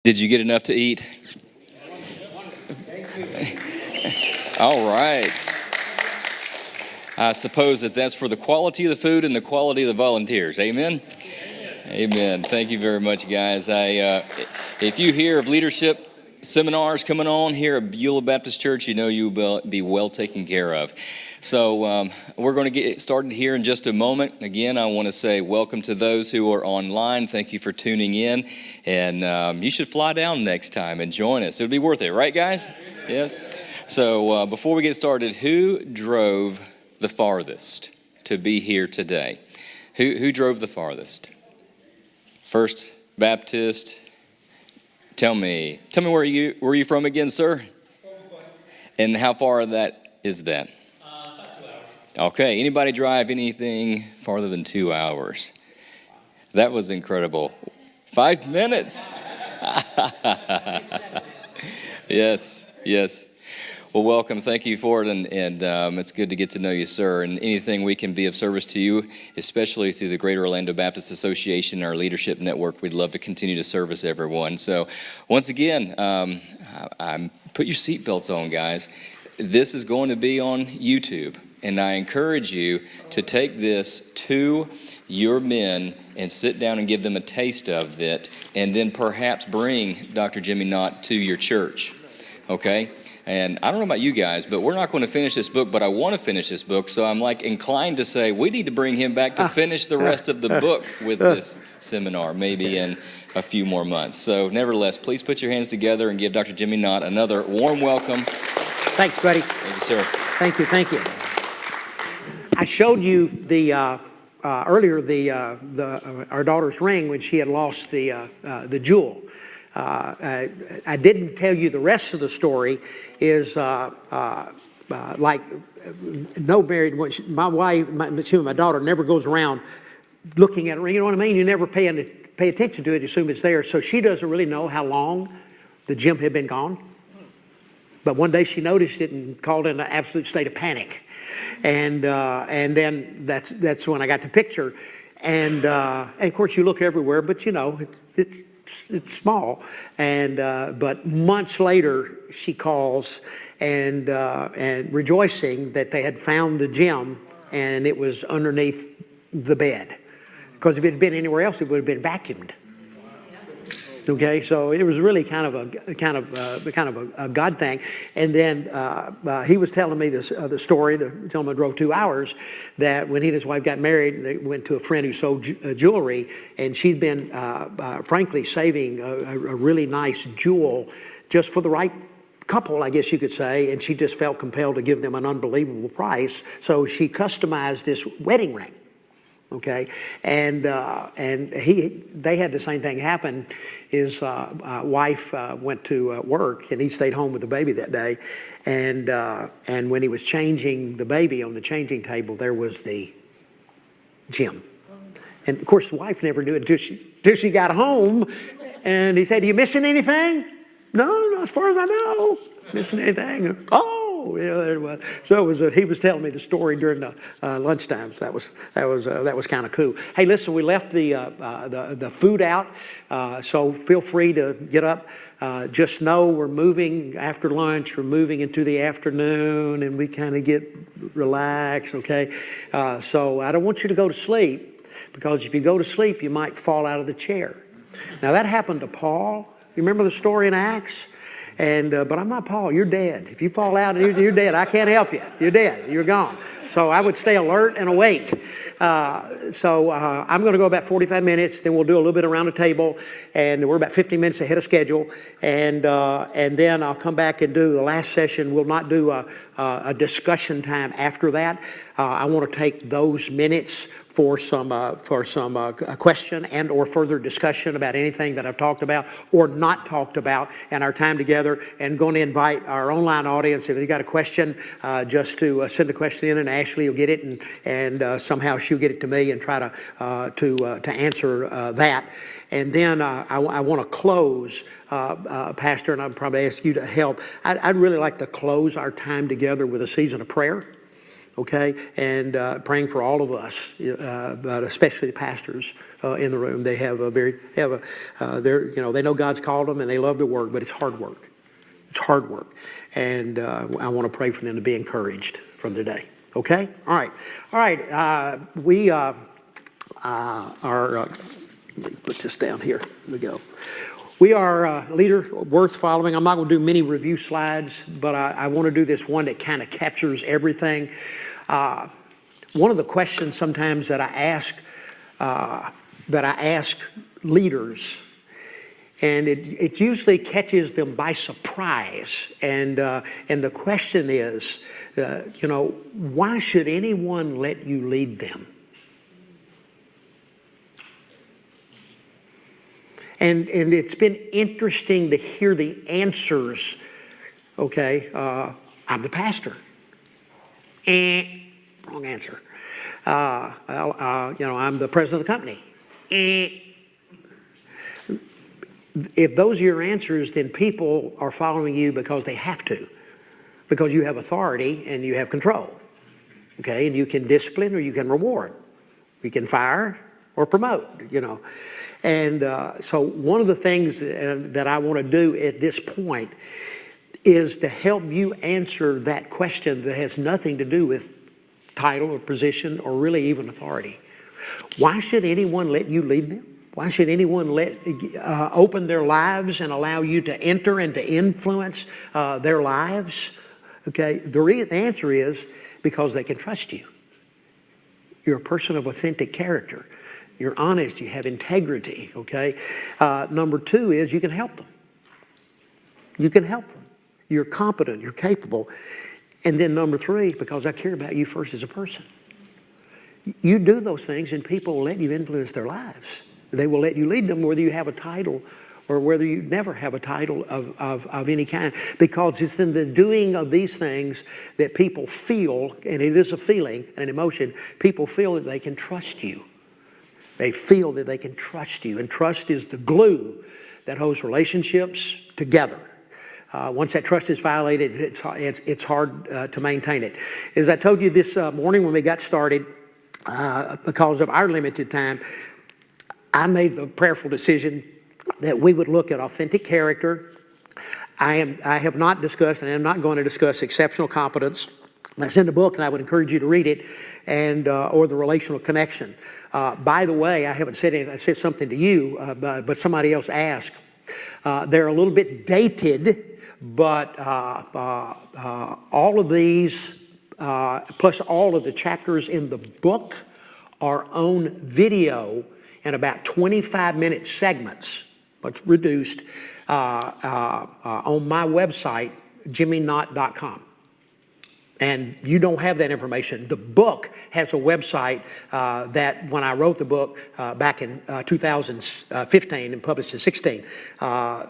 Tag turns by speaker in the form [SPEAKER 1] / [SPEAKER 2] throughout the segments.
[SPEAKER 1] Did you get enough to eat? All right. I suppose that's for the quality of the food and the quality of the volunteers. Amen? Amen. Thank you very much, guys. If you hear of leadership seminars coming on here at Beulah Baptist Church, you know you will be well taken care of. So we're going to get started here in just a moment. Again, I want to say welcome to those who are online. Thank you for tuning in. And you should fly down next time and join us. It would be worth it, right, guys? Yes. So before we get started, who drove the farthest to be here today? Who drove the farthest? First Baptist. Tell me where you from again, sir? And how far that is that?
[SPEAKER 2] About 2 hours.
[SPEAKER 1] Okay. Anybody drive anything farther than 2 hours? That was incredible. 5 minutes. Yes. Well, welcome. Thank you for it, and it's good to get to know you, sir. And anything we can be of service to you, especially through the Greater Orlando Baptist Association, our leadership network, we'd love to continue to service everyone. So, once again, put your seatbelts on, guys. This is going to be on YouTube, and I encourage you to take this to your men and sit down and give them a taste of it, and then perhaps bring Dr. Jimmy Knott to your church. Okay? And I don't know about you guys, but we're not going to finish this book, but I want to finish this book. So I'm inclined to say we need to bring him back to finish the rest of the book with this seminar, maybe in a few more months. So nevertheless, please put your hands together and give Dr. Jimmy Knott another warm welcome.
[SPEAKER 3] Thanks, buddy.
[SPEAKER 1] Thank you, sir.
[SPEAKER 3] Thank you. I showed you earlier our daughter's ring when she had lost the jewel. I didn't tell you the rest of the story is like no married woman. My wife, my daughter never goes around looking at a ring. You know what I mean? You never pay attention to it, assume it's there. So she doesn't really know how long the gem had been gone. But one day she noticed it and called in an absolute state of panic. And then that's when I got the picture. And of course you look everywhere, but you know, it's small, but months later she calls and rejoicing that they had found the gem and it was underneath the bed, because if it had been anywhere else it would have been vacuumed. Okay, so it was really kind of a God thing. And then he was telling me the story. The gentleman drove 2 hours. That when he and his wife got married, they went to a friend who sold jewelry, and she'd been frankly saving a really nice jewel just for the right couple, I guess you could say. And she just felt compelled to give them an unbelievable price. So she customized this wedding ring. Okay, and they had the same thing happen. His wife went to work, and he stayed home with the baby that day. And when he was changing the baby on the changing table, there was the gem. And of course, the wife never knew it until she got home. And he said, "Are you missing anything?" No, as far as I know, missing anything. Oh. Yeah, there it was. So he was telling me the story during the lunchtime. So that was kind of cool. Hey, listen, we left the food out, so feel free to get up. Just know we're moving after lunch. We're moving into the afternoon, and we kind of get relaxed. Okay, so I don't want you to go to sleep, because if you go to sleep, you might fall out of the chair. Now that happened to Paul. You remember the story in Acts? But I'm not Paul. You're dead. If you fall out, you're dead. I can't help you. You're dead. You're gone. So I would stay alert and awake. I'm going to go about 45 minutes. Then we'll do a little bit around the table, and we're about 15 minutes ahead of schedule. And then I'll come back and do the last session. We'll not do a discussion time after that. I want to take those minutes for some question and or further discussion about anything that I've talked about or not talked about in our time together, and going to invite our online audience, if they've got a question, just to send a question in, and Ashley will get it, and somehow she'll get it to me and try to answer that. And then I want to close, Pastor, and I'll probably ask you to help. I'd really like to close our time together with a season of prayer. okay, and praying for all of us, but especially the pastors in the room. They have they know God's called them and they love the work, but it's hard work. It's hard work, and I want to pray for them to be encouraged from today. Okay, all right. We are. Let me put this down here. Here we go. We are a leader worth following. I'm not going to do many review slides, but I want to do this one that kind of captures everything. One of the questions sometimes that I ask leaders, and it usually catches them by surprise. And the question is, why should anyone let you lead them? And it's been interesting to hear the answers. Okay, I'm the pastor. Wrong answer. I'm the president of the company. If those are your answers, then people are following you because they have to, because you have authority and you have control. Okay, and you can discipline or you can reward. You can fire or promote, And so one of the things that I want to do at this point is to help you answer that question that has nothing to do with title or position or really even authority. Why should anyone let you lead them? Why should anyone open their lives and allow you to enter and to influence their lives? Okay, the answer is because they can trust you. You're a person of authentic character. You're honest, you have integrity, okay? Number two is you can help them. You can help them. You're competent, you're capable. And then number three, because I care about you first as a person. You do those things and people will let you influence their lives. They will let you lead them whether you have a title or whether you never have a title of any kind. Because it's in the doing of these things that people feel, and it is a feeling, an emotion, people feel that they can trust you. They feel that they can trust you, and trust is the glue that holds relationships together. Once that trust is violated, it's hard to maintain it. As I told you this morning when we got started, because of our limited time, I made the prayerful decision that we would look at authentic character. I have not discussed, and I'm not going to discuss exceptional competence. That's in the book, and I would encourage you to read it, and or the relational connection. By the way, I haven't said anything. I said something to you, but somebody else asked. They're a little bit dated, but all of these, plus all of the chapters in the book, are on video in about 25-minute segments, much reduced, on my website, jimmyknott.com. And you don't have that information. The book has a website that when I wrote the book back in 2015 and published in 16, that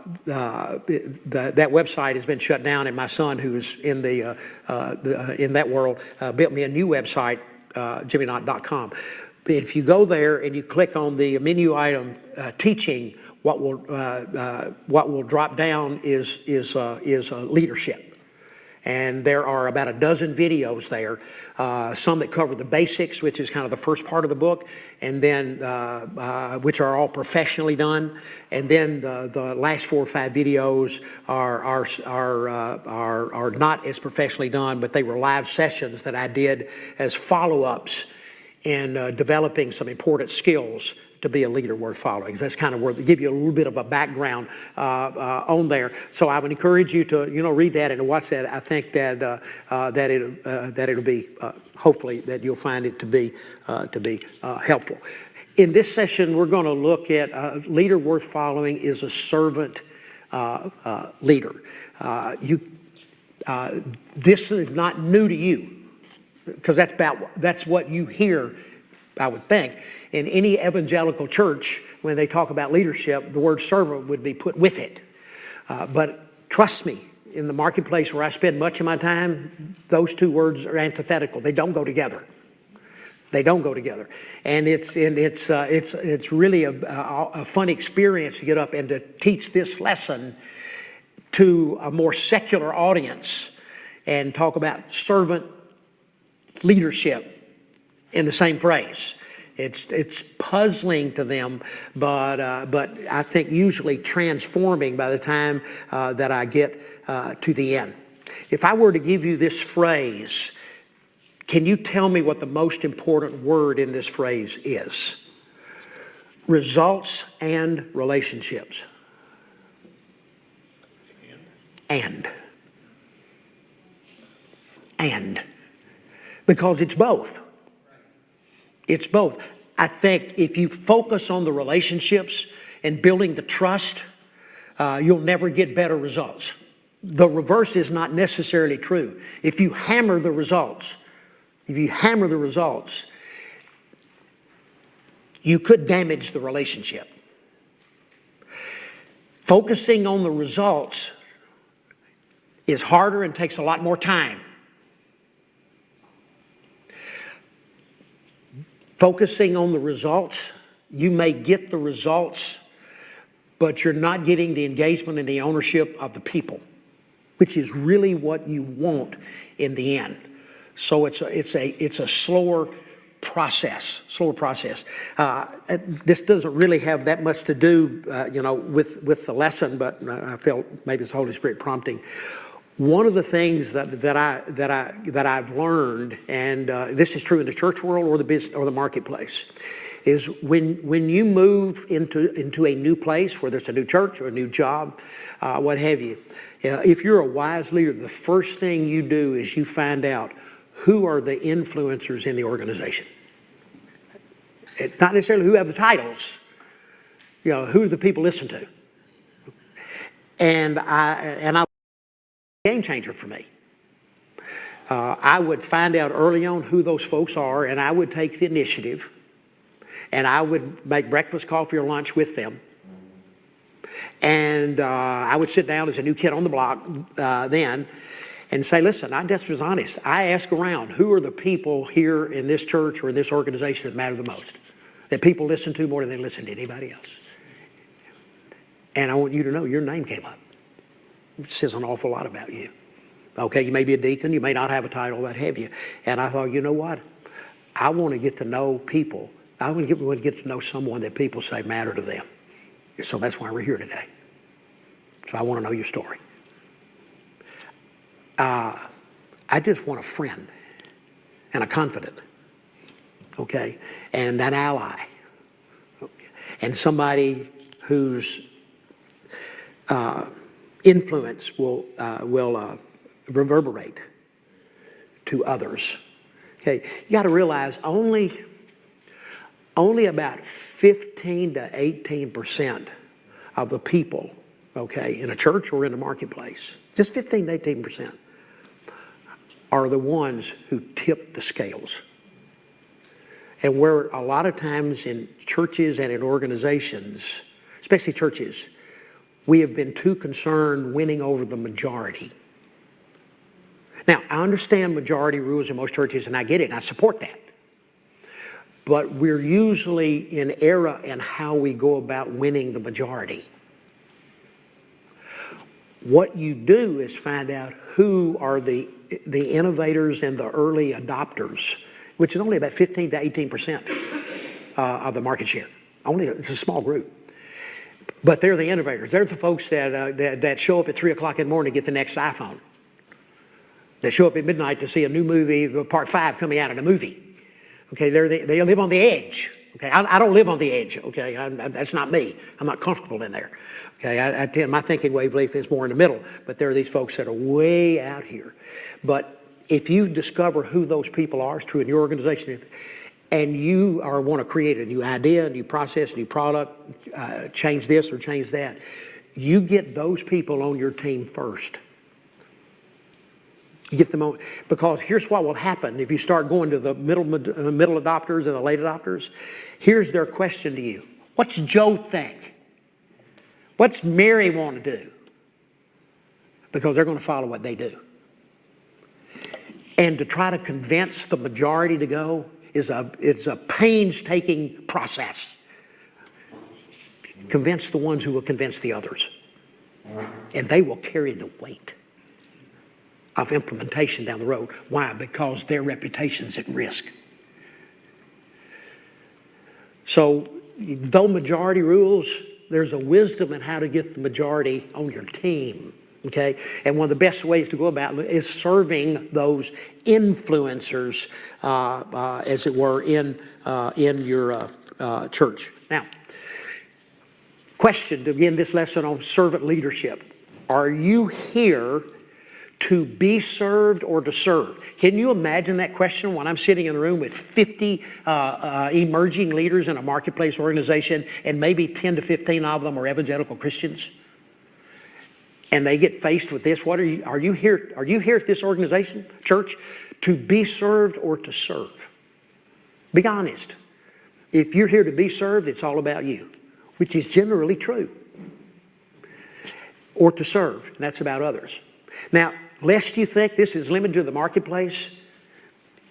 [SPEAKER 3] website has been shut down, and my son, who's in in that world, built me a new website, jimmyknott.com. If you go there and you click on the menu item teaching, what will drop down is leadership. And there are about a dozen videos there, some that cover the basics, which is kind of the first part of the book, and then which are all professionally done. And then the last 4 or 5 videos are not as professionally done, but they were live sessions that I did as follow-ups in developing some important skills to be a leader worth following. So that's kind of where they give you a little bit of a background on there. So I would encourage you to read that and to watch that. I think that it'll be hopefully that you'll find it to be helpful. In this session, we're going to look at a leader worth following is a servant leader. This is not new to you, because that's what you hear, I would think. In any evangelical church, when they talk about leadership, the word servant would be put with it. But trust me, in the marketplace where I spend much of my time, those two words are antithetical. They don't go together. They don't go together. And it's really a fun experience to get up and to teach this lesson to a more secular audience and talk about servant leadership in the same phrase. It's puzzling to them, but I think usually transforming by the time that I get to the end. If I were to give you this phrase, can you tell me what the most important word in this phrase is? Results and relationships. And. Because it's both. It's both. I think if you focus on the relationships and building the trust, you'll never get better results. The reverse is not necessarily true. If you hammer the results, you could damage the relationship. Focusing on the results is harder and takes a lot more time. Focusing on the results, you may get the results, but you're not getting the engagement and the ownership of the people, which is really what you want in the end. So it's a slower process. This doesn't really have that much to do, with the lesson, but I felt maybe it's Holy Spirit prompting. One of the things that I've learned, and this is true in the church world or the business or the marketplace, is when you move into a new place, whether it's a new church or a new job, what have you, if you're a wise leader, the first thing you do is you find out who are the influencers in the organization. It's not necessarily who have the titles, who do the people listen to, and I game changer for me. I would find out early on who those folks are, and I would take the initiative, and I would make breakfast, coffee, or lunch with them. And I would sit down as a new kid on the block then and say, listen, I just was honest. I ask around, who are the people here in this church or in this organization that matter the most, that people listen to more than they listen to anybody else? And I want you to know your name came up. It says an awful lot about you. Okay, you may be a deacon, you may not have a title, what have you. And I thought, you know what? I want to get to know people. I want to get to know someone that people say matter to them. So that's why we're here today. So I want to know your story. I just want a friend and a confidant, okay, and an ally, okay, and somebody whose influence will reverberate to others. Okay, you got to realize only about 15 to 18% of the people, okay, in a church or in a marketplace, just 15 to 18%, are the ones who tip the scales. And where a lot of times in churches and in organizations, especially churches, we have been too concerned winning over the majority. Now, I understand majority rules in most churches, and I get it, and I support that. But we're usually in error in how we go about winning the majority. What you do is find out who are the innovators and the early adopters, which is only about 15 to 18% of the market share. It's a small group. But they're the innovators. They're the folks that show up at 3 o'clock in the morning to get the next iPhone. They show up at midnight to see a new movie, part 5 coming out of the movie. Okay, they live on the edge. Okay, I don't live on the edge. Okay, that's not me. I'm not comfortable in there. Okay, I tend, my thinking wavelength is more in the middle. But there are these folks that are way out here. But if you discover who those people are, it's true in your organization, and you want to create a new idea, a new process, a new product, change this or change that, you get those people on your team first. You get them on, because here's what will happen if you start going to the middle adopters and the late adopters. Here's their question to you. What's Joe think? What's Mary want to do? Because they're going to follow what they do. And to try to convince the majority to go is a painstaking process. Convince the ones who will convince the others. And they will carry the weight. of implementation down the road. Why? Because their reputation's at risk. So, though majority rules, there's a wisdom in how to get the majority on your team. Okay, and one of the best ways to go about it is serving those influencers, as it were, in your church. Now, question to begin this lesson on servant leadership: are you here to be served or to serve? Can you imagine that question when I'm sitting in a room with 50 emerging leaders in a marketplace organization, and maybe 10 to 15 of them are evangelical Christians? And they get faced with this. Are you here at this organization, church, to be served or to serve? Be honest. If you're here to be served, it's all about you, which is generally true. Or to serve, and that's about others. Now, lest you think this is limited to the marketplace,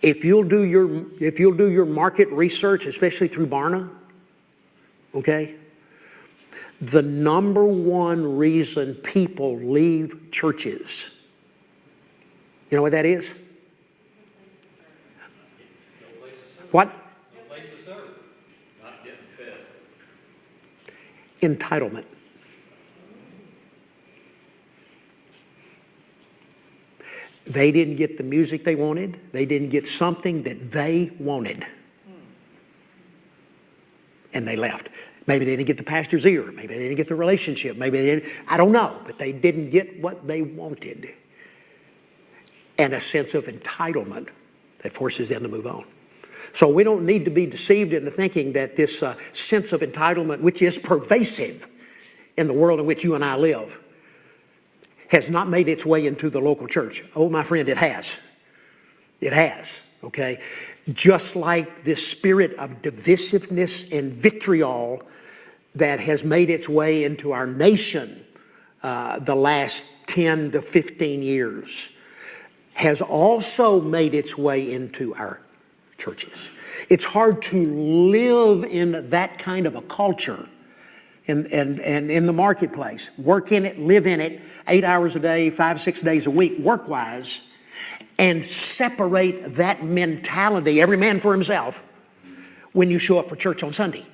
[SPEAKER 3] if you'll do your market research, especially through Barna, okay, the number one reason people leave churches, you know what that is? What?
[SPEAKER 2] No place to serve. Not getting fed.
[SPEAKER 3] Entitlement. They didn't get the music they wanted. They didn't get something that they wanted. And they left. Maybe they didn't get the pastor's ear. Maybe they didn't get the relationship. Maybe they didn't, I don't know. But they didn't get what they wanted. And a sense of entitlement that forces them to move on. So we don't need to be deceived into thinking that this sense of entitlement, which is pervasive in the world in which you and I live, has not made its way into the local church. Oh, my friend, it has. It has, okay? Just like this spirit of divisiveness and vitriol that has made its way into our nation the last 10 to 15 years has also made its way into our churches. It's hard to live in that kind of a culture and in the marketplace. Work in it, live in it, 8 hours a day, 5, 6 days a week, work-wise, and separate that mentality, every man for himself, when you show up for church on Sunday.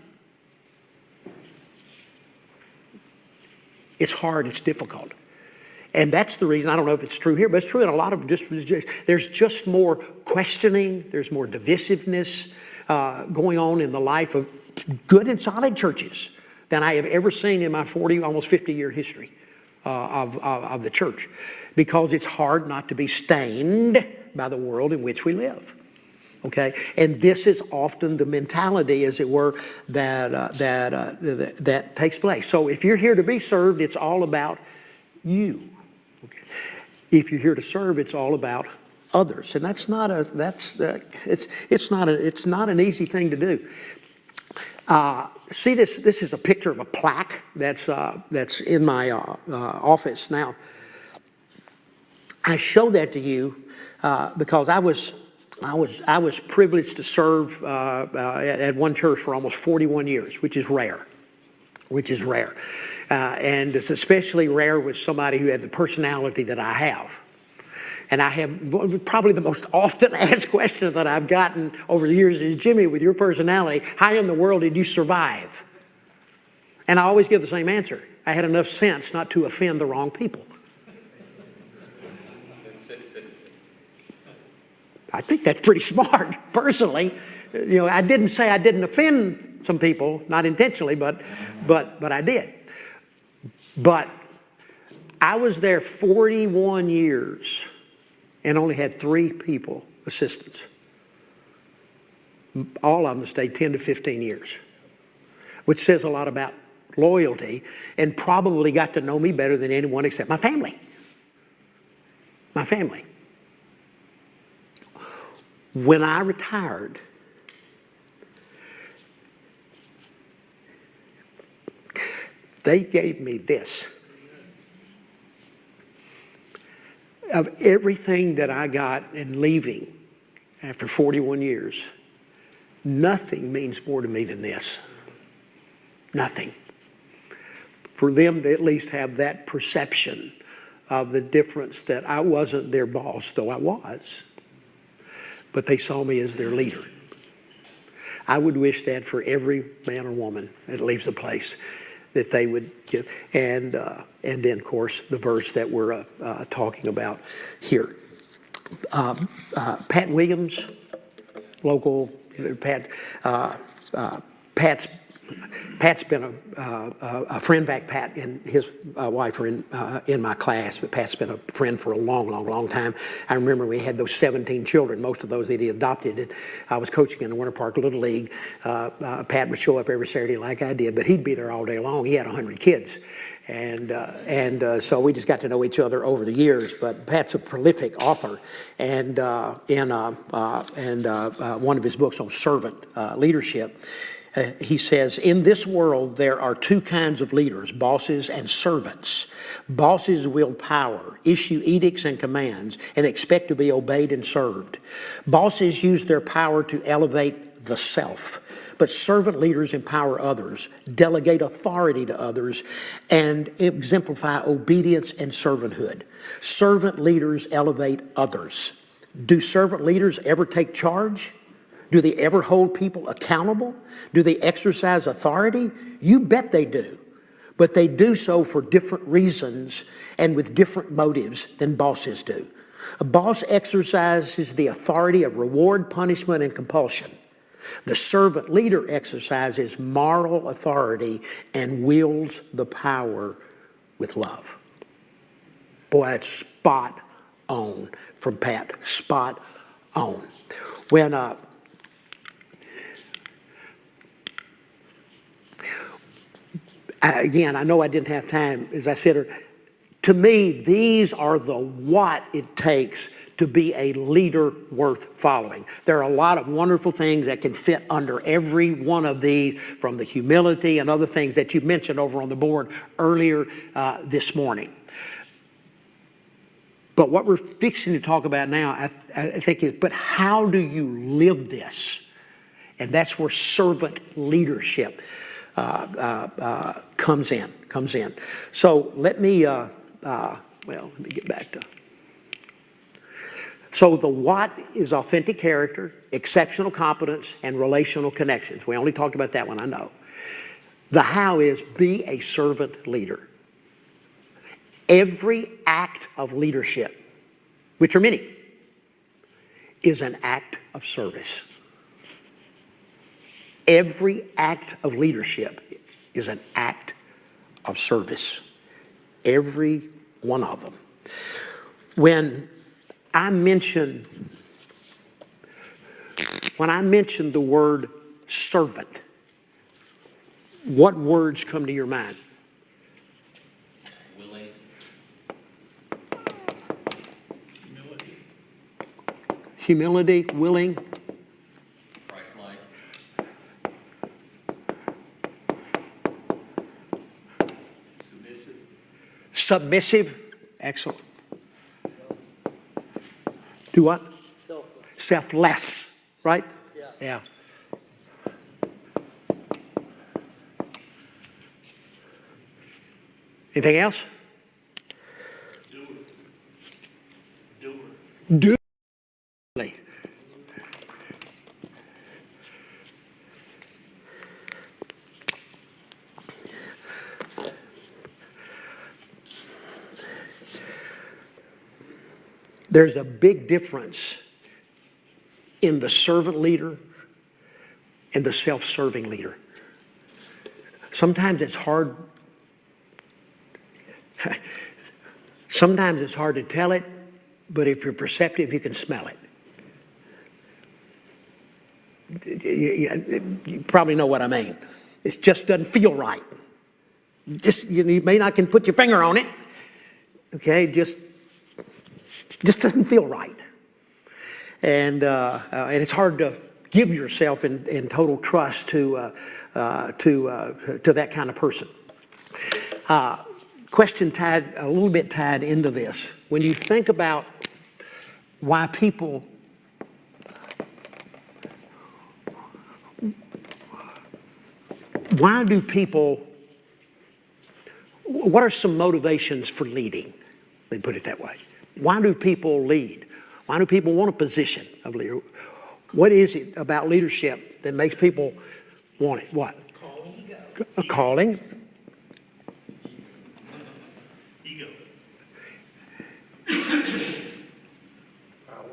[SPEAKER 3] It's hard, it's difficult. And that's the reason, I don't know if it's true here, but it's true in a lot of, there's just more questioning, there's more divisiveness going on in the life of good and solid churches than I have ever seen in my 40, almost 50-year history of the church. Because it's hard not to be stained by the world in which we live. Okay? And this is often the mentality, as it were, that takes place. So if you're here to be served, it's all about you. Okay? If you're here to serve, it's all about others. And it's not an easy thing to do. See this is a picture of a plaque that's in my office. Now, I show that to you because I was privileged to serve at one church for almost 41 years, which is rare. And it's especially rare with somebody who had the personality that I have. And I have probably the most often asked question that I've gotten over the years is, Jimmy, with your personality, how in the world did you survive? And I always give the same answer. I had enough sense not to offend the wrong people. I think that's pretty smart, personally. You know, I didn't say I didn't offend some people, not intentionally, but I did. But I was there 41 years and only had 3 people, assistants. All of them stayed 10 to 15 years, which says a lot about loyalty and probably got to know me better than anyone except my family. My family. When I retired, they gave me this. Of everything that I got in leaving after 41 years, nothing means more to me than this. Nothing. For them to at least have that perception of the difference that I wasn't their boss, though I was, but they saw me as their leader. I would wish that for every man or woman that leaves the place, that they would give. And then, of course, the verse that we're talking about here. Pat Williams, local Pat. Pat's been a friend. In fact, Pat and his wife are in my class, but Pat's been a friend for a long time. I remember we had those 17 children, most of those that he adopted. And I was coaching in the Winter Park Little League. Pat would show up every Saturday like I did, but he'd be there all day long. He had 100 kids. And so we just got to know each other over the years. But Pat's a prolific author, and in one of his books on servant leadership, he says, in this world there are two kinds of leaders, bosses and servants. Bosses wield power, issue edicts and commands, and expect to be obeyed and served. Bosses use their power to elevate the self. But servant leaders empower others, delegate authority to others, and exemplify obedience and servanthood. Servant leaders elevate others. Do servant leaders ever take charge? Do they ever hold people accountable? Do they exercise authority? You bet they do. But they do so for different reasons and with different motives than bosses do. A boss exercises the authority of reward, punishment, and compulsion. The servant leader exercises moral authority and wields the power with love. Boy, that's spot on from Pat. Spot on. When again, I know I didn't have time, as I said, to me, these are the what it takes to be a leader worth following. There are a lot of wonderful things that can fit under every one of these, from the humility and other things that you mentioned over on the board earlier this morning. But what we're fixing to talk about now, I think is, but how do you live this? And that's where servant leadership comes in. So let me get back to. So the what is authentic character, exceptional competence, and relational connections. We only talked about that one, I know. The how is be a servant leader. Every act of leadership, which are many, is an act of service. Every act of leadership is an act of service. Every one of them. When I mention the word servant, what words come to your mind?
[SPEAKER 2] Willing.
[SPEAKER 3] Humility, willing.
[SPEAKER 2] Christ-like.
[SPEAKER 3] Submissive. Excellent. Do what? Selfless. Right? Yeah. Anything else? Doer. There's a big difference in the servant leader and the self-serving leader. Sometimes it's hard. Sometimes it's hard to tell it, but if you're perceptive, you can smell it. You probably know what I mean. It just doesn't feel right. You may not can put your finger on it. Okay, just doesn't feel right. And it's hard to give yourself in total trust to that kind of person. Question a little bit tied into this. When you think about why do people, what are some motivations for leading? Let me put it that way. Why do people lead? Why do people want a position of leader? What is it about leadership that makes people want it? What?
[SPEAKER 4] Calling.
[SPEAKER 3] A calling.
[SPEAKER 4] Ego. Power.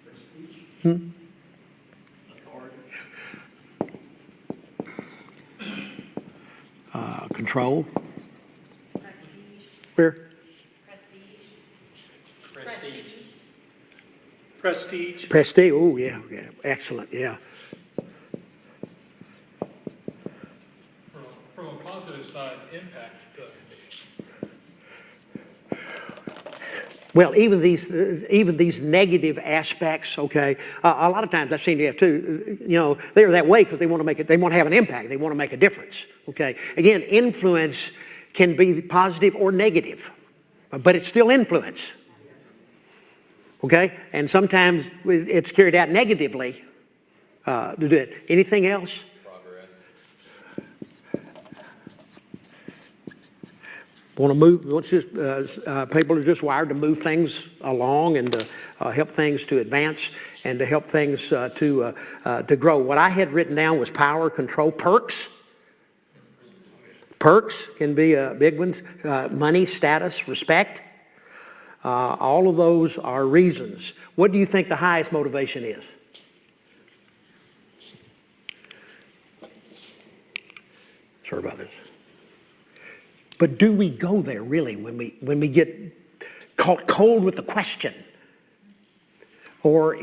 [SPEAKER 4] Prestige. Authority.
[SPEAKER 3] Control.
[SPEAKER 5] Prestige.
[SPEAKER 3] Where?
[SPEAKER 5] Prestige.
[SPEAKER 4] Prestige.
[SPEAKER 3] Prestige. Oh, yeah. Excellent. Yeah.
[SPEAKER 4] From a positive side, impact.
[SPEAKER 3] Well, even these negative aspects, okay. A lot of times I've seen you have too. They're that way because they want to make it. They want to have an impact. They want to make a difference. Okay. Again, influence can be positive or negative, but it's still influence. Okay, and sometimes it's carried out negatively to do it. Anything else?
[SPEAKER 2] Progress.
[SPEAKER 3] Want to move? People are just wired to move things along and to help things to advance and to help things to grow. What I had written down was power, control, perks. Perks can be a big one. Money, status, respect. All of those are reasons. What do you think the highest motivation is? Serve others. But do we go there really when we get caught cold with the question? Or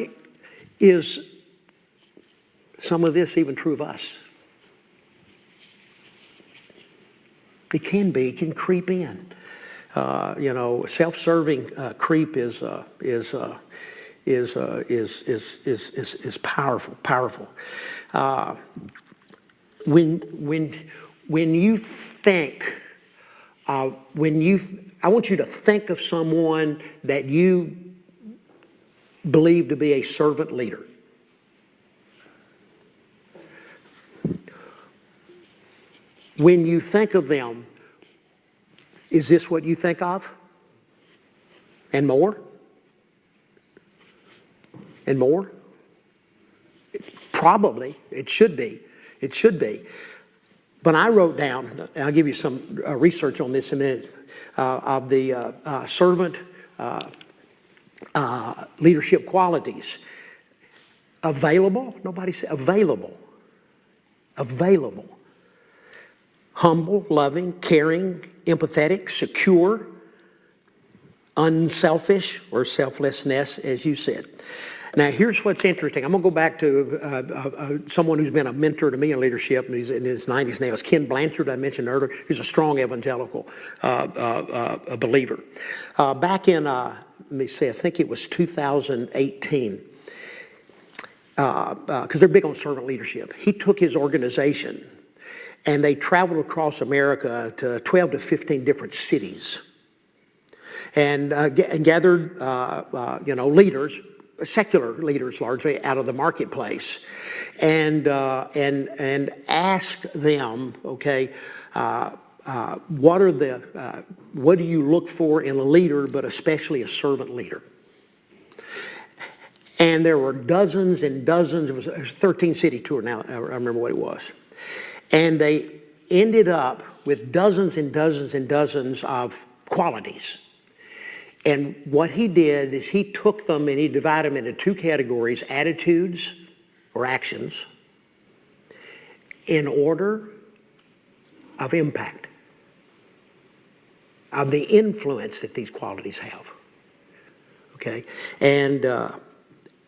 [SPEAKER 3] is some of this even true of us? It can be. It can creep in. Self-serving creep is powerful. Powerful. When you think, I want you to think of someone that you believe to be a servant leader. When you think of them, is this what you think of? And more? And more? Probably. It should be. It should be. But I wrote down, and I'll give you some research on this in a minute, of the servant leadership qualities. Available. Nobody said available. Available. Humble, loving, caring, empathetic, secure, unselfish, or selflessness, as you said. Now, here's what's interesting. I'm going to go back to someone who's been a mentor to me in leadership, and he's in his 90s now. It's Ken Blanchard, I mentioned earlier. He's a strong evangelical believer. Back in, let me say, I think it was 2018, because they're big on servant leadership. He took his organization, and they traveled across America to 12 to 15 different cities and gathered, leaders, secular leaders largely, out of the marketplace and asked them, okay, what do you look for in a leader, but especially a servant leader? And there were dozens and dozens. It was a 13-city tour now. I remember what it was. And they ended up with dozens and dozens and dozens of qualities. And what he did is he took them and he divided them into two categories: attitudes or actions, in order of impact, of the influence that these qualities have. Okay? And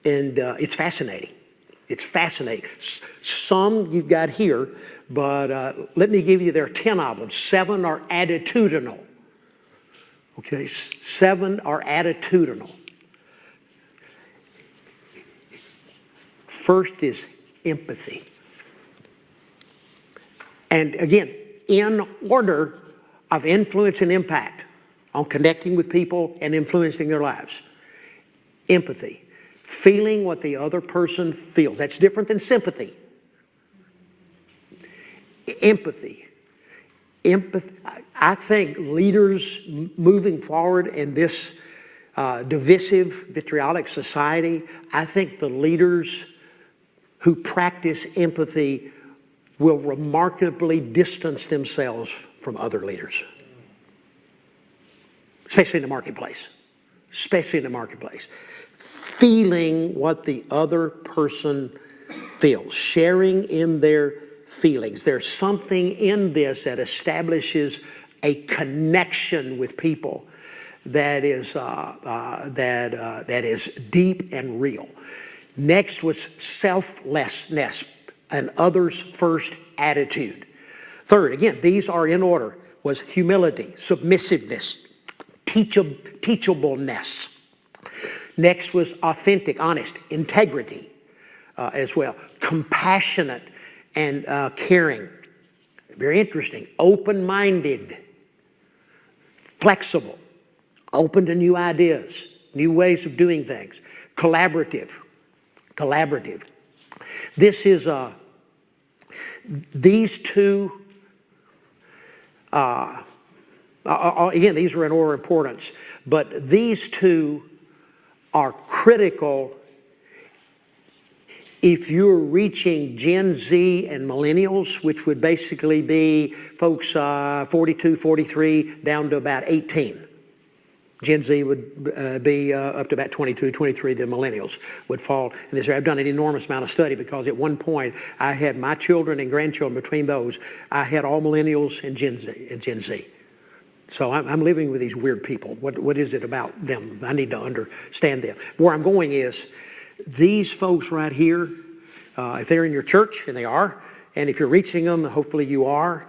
[SPEAKER 3] it's fascinating. It's fascinating. Some you've got here, but let me give you, there are 10 of them. 7 are attitudinal. Okay, 7 are attitudinal. First is empathy. And again, in order of influence and impact on connecting with people and influencing their lives. Empathy. Feeling what the other person feels. That's different than sympathy. Empathy empathy. I think leaders moving forward in this divisive, vitriolic society, I think the leaders who practice empathy will remarkably distance themselves from other leaders, especially in the marketplace. Especially in the marketplace. Feeling what the other person feels, sharing in their feelings. There's something in this that establishes a connection with people that is deep and real. Next was selflessness, an others first attitude. Third, again, these are in order, was humility, submissiveness, teachableness. Next was authentic, honest, integrity as well. Compassionate and caring. Very interesting. Open-minded, flexible, open to new ideas, new ways of doing things. Collaborative. This is, these two, again, these are in order of importance, but these two are critical if you're reaching Gen Z and millennials, which would basically be folks 42, 43, down to about 18. Gen Z would be up to about 22, 23. The millennials would fall in this area. I've done an enormous amount of study because at one point I had my children and grandchildren. Between those, I had all millennials and Gen Z. So I'm living with these weird people. What is it about them? I need to understand them. Where I'm going is these folks right here, if they're in your church, and they are, and if you're reaching them, hopefully you are,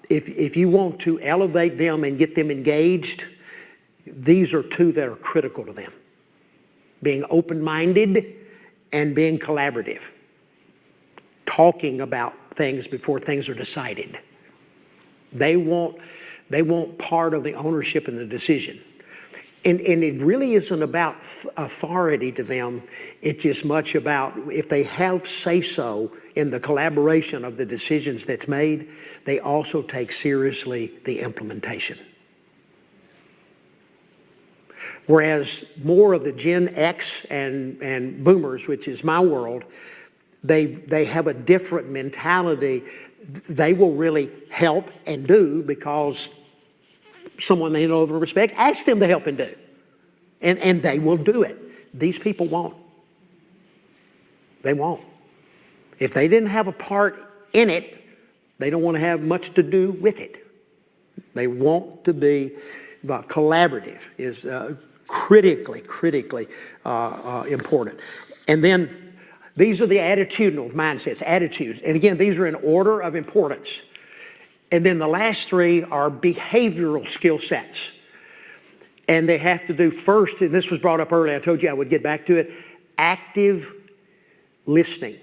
[SPEAKER 3] if you want to elevate them and get them engaged, these are two that are critical to them. Being open-minded and being collaborative. Talking about things before things are decided. They want part of the ownership and the decision. And it really isn't about authority to them. It's just much about if they have say-so in the collaboration of the decisions that's made, they also take seriously the implementation. Whereas more of the Gen X and boomers, which is my world, they have a different mentality. They will really help and do because someone they know and respect ask them to help and do. And they will do it. These people won't. They won't. If they didn't have a part in it, they don't want to have much to do with it. They want to be collaborative is critically important. And then these are the attitudinal mindsets, attitudes. And again, these are in order of importance. And then the last three are behavioral skill sets. And they have to do first, and this was brought up earlier, I told you I would get back to it, active listening.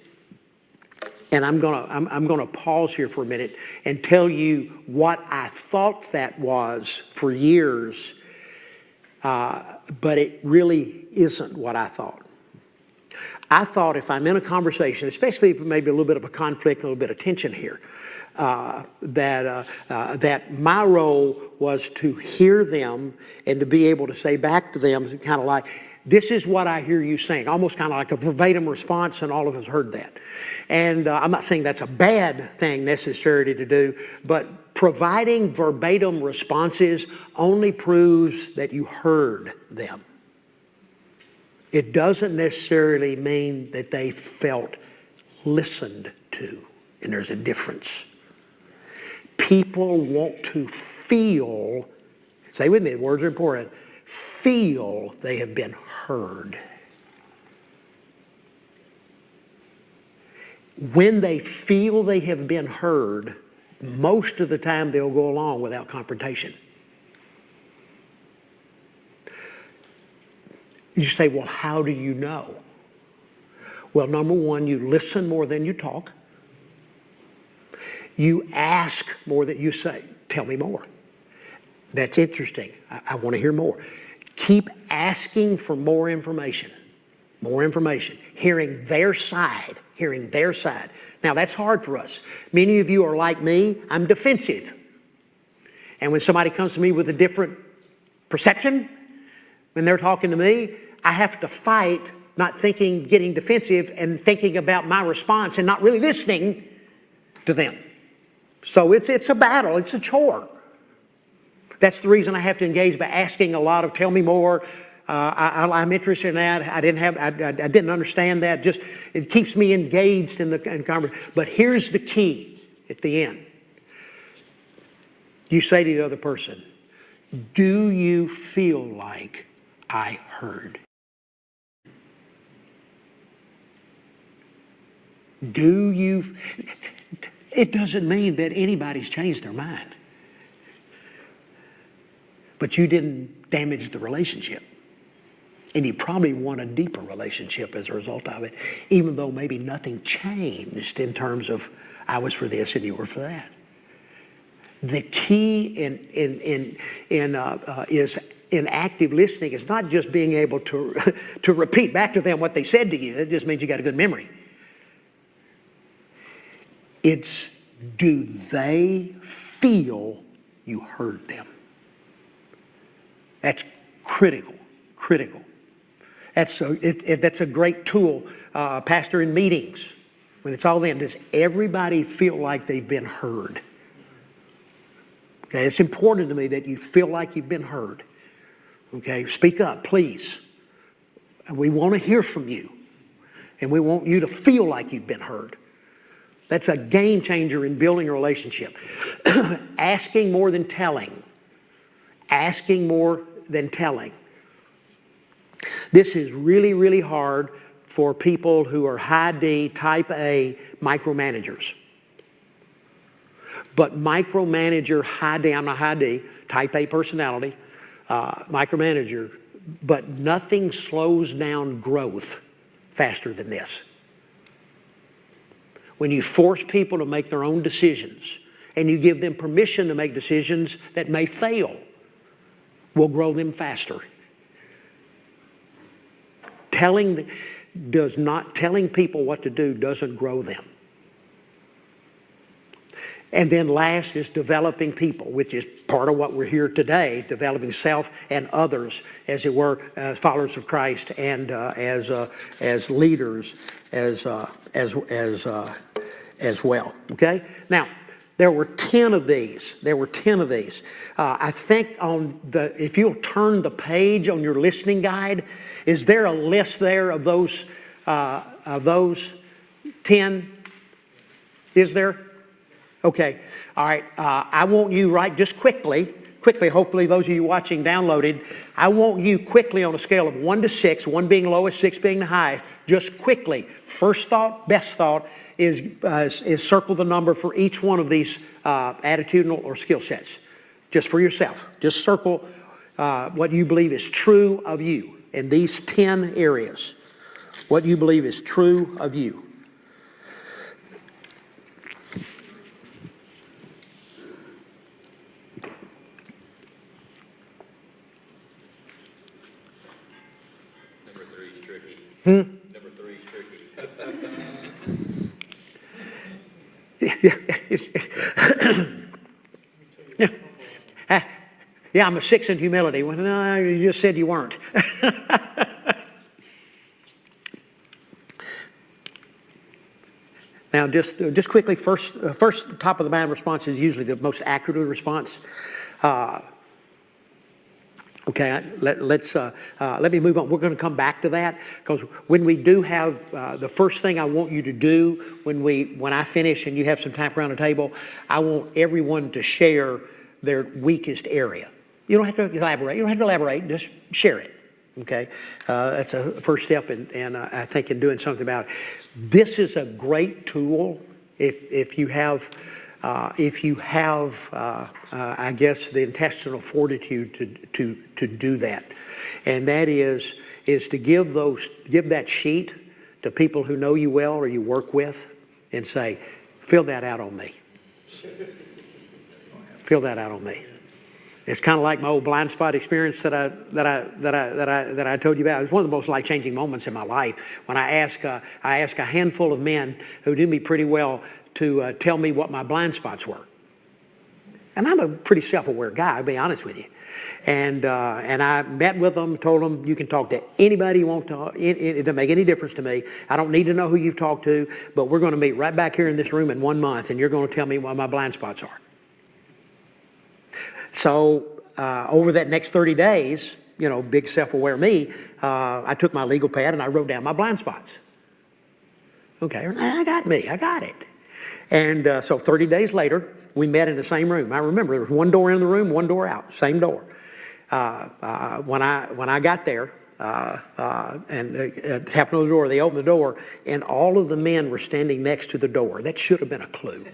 [SPEAKER 3] And I'm gonna pause here for a minute and tell you what I thought that was for years, but it really isn't what I thought. I thought if I'm in a conversation, especially if maybe a little bit of a conflict, a little bit of tension here, that my role was to hear them and to be able to say back to them, kind of like, this is what I hear you saying, almost kind of like a verbatim response, and all of us heard that. And I'm not saying that's a bad thing necessarily to do, but providing verbatim responses only proves that you heard them. It doesn't necessarily mean that they felt listened to, and there's a difference. People want to feel, say with me, the words are important, feel they have been heard. When they feel they have been heard, most of the time they'll go along without confrontation. You say, well, how do you know? Well, number one, you listen more than you talk. You ask more than you say. Tell me more. That's interesting. I want to hear more. Keep asking for more information. More information. Hearing their side. Hearing their side. Now, that's hard for us. Many of you are like me. I'm defensive. And when somebody comes to me with a different perception, when they're talking to me, I have to fight, not thinking, getting defensive, and thinking about my response and not really listening to them. So it's a battle. It's a chore. That's the reason I have to engage by asking a lot of, tell me more. I'm interested in that. I didn't understand that. Just it keeps me engaged in the conversation. But here's the key at the end. You say to the other person, do you feel like I heard? Do you? It doesn't mean that anybody's changed their mind. But you didn't damage the relationship. And you probably want a deeper relationship as a result of it, even though maybe nothing changed in terms of I was for this and you were for that. The key is in active listening is not just being able to repeat back to them what they said to you. It just means you got a good memory. It's, do they feel you heard them? That's critical. That's a great tool, Pastor, in meetings. When it's all them, does everybody feel like they've been heard? Okay, it's important to me that you feel like you've been heard. Okay, speak up, please. We want to hear from you. And we want you to feel like you've been heard. That's a game changer in building a relationship. Asking more than telling. Asking more than telling. This is really, really hard for people who are high D, type A micromanagers. But micromanager, high D, I'm not high D, type A personality, micromanager, but nothing slows down growth faster than this. When you force people to make their own decisions and you give them permission to make decisions that may fail, will grow them faster. Telling people what to do doesn't grow them. And then last is developing people, which is part of what we're here today, developing self and others, as it were, followers of Christ, and as leaders as well. Okay? Now, there were 10 of these. I think if you'll turn the page on your listening guide, is there a list there of those 10? Is there? Okay. All right. I want you just quickly, hopefully those of you watching downloaded, I want you quickly on a scale of 1 to 6, 1 being lowest, 6 being the highest, just quickly. First thought, best thought is circle the number for each one of these attitudinal or skill sets. Just for yourself. Just circle what you believe is true of you in these 10 areas. What you believe is true of you.
[SPEAKER 2] Number 3 is tricky. Number 3 is tricky.
[SPEAKER 3] Yeah, I'm a 6 in humility. Well, no, you just said you weren't. Now, just quickly, first top of the mind response is usually the most accurate response. Okay, let me move on. We're going to come back to that because when we do have the first thing I want you to do when I finish and you have some time around the table, I want everyone to share their weakest area. You don't have to elaborate. Just share it. Okay, that's a first step, and I think in doing something about it. This is a great tool if you have. I guess, the intestinal fortitude to do that, and that is to give that sheet to people who know you well or you work with, and say, fill that out on me. Fill that out on me. It's kind of like my old blind spot experience that I told you about. It was one of the most life-changing moments in my life when I asked a handful of men who knew me pretty well to tell me what my blind spots were. And I'm a pretty self-aware guy, I'll be honest with you. And I met with them, told them, you can talk to anybody you want to. It doesn't make any difference to me. I don't need to know who you've talked to, but we're going to meet right back here in this room in 1 month, and you're going to tell me what my blind spots are. So over that next 30 days, big self-aware me, I took my legal pad and I wrote down my blind spots. Okay, I got it. And so 30 days later, we met in the same room. I remember there was one door in the room, one door out, same door. When I got there, and tapped on the door, they opened the door, and all of the men were standing next to the door. That should have been a clue.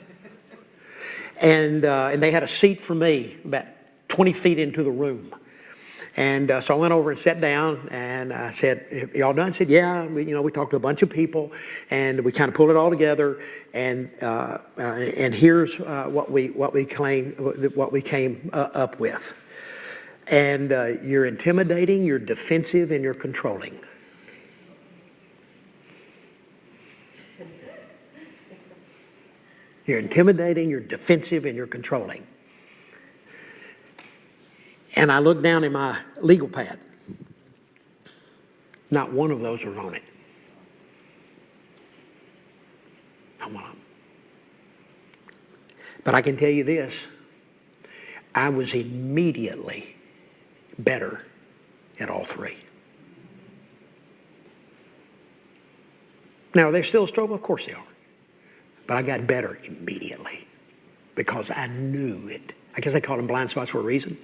[SPEAKER 3] And they had a seat for me about 20 feet into the room. And so I went over and sat down, and I said, y'all done? I said, yeah. We talked to a bunch of people, and we kind of pulled it all together. And here's what we came up with. And you're intimidating, you're defensive, and you're controlling. You're intimidating, you're defensive, and you're controlling. And I looked down in my legal pad. Not one of those was on it. Not one of them. But I can tell you this. I was immediately better at all three. Now, are they still a struggle? Of course they are. But I got better immediately because I knew it. I guess they call them blind spots for a reason.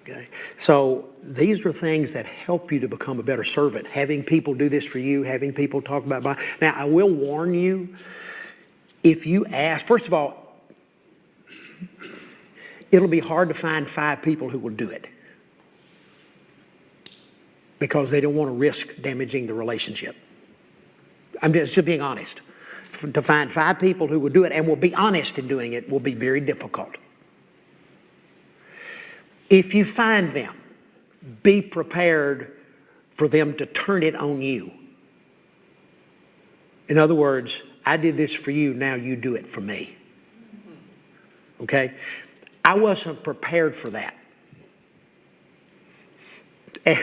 [SPEAKER 3] Okay. So these are things that help you to become a better servant. Having people do this for you, having people talk about blind. Now, I will warn you, if you ask, first of all, it'll be hard to find 5 people who will do it because they don't want to risk damaging the relationship. I'm just being honest. To find 5 people who will do it and will be honest in doing it will be very difficult. If you find them, be prepared for them to turn it on you. In other words, I did this for you, now you do it for me. Okay? I wasn't prepared for that. And